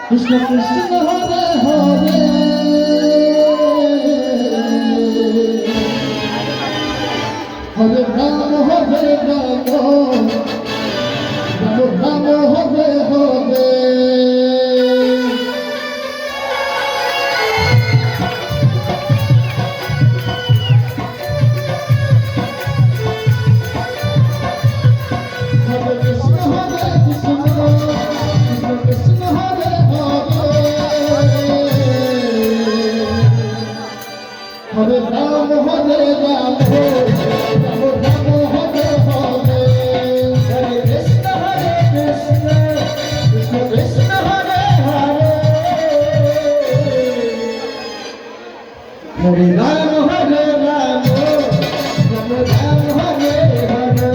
Krishna Krishna Hare Hare Hare Ram Hare Ram Ram Ram Hare Hare Hare Ram, Hare Ram, Ram Ram, Hare Hare, Hare Krishna, Krishna Krishna, Hare Hare, Hare Ram, Hare Ram, Ram Ram, Hare Hare.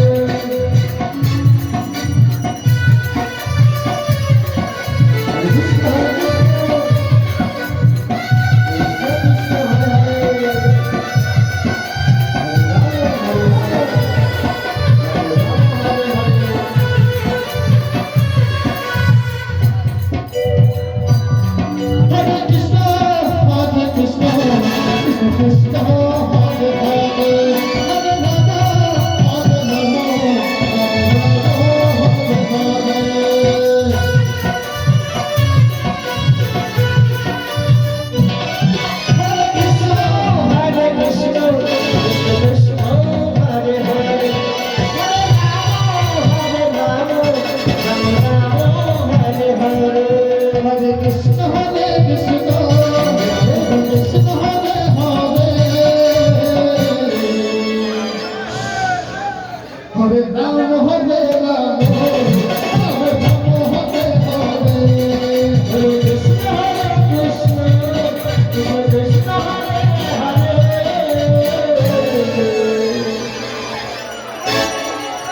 Hare Ram, Hare Ram, Ram Ram, Hare Hare, Hare Krishna, Krishna Krishna, Hare Hare,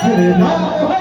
Hare Ram.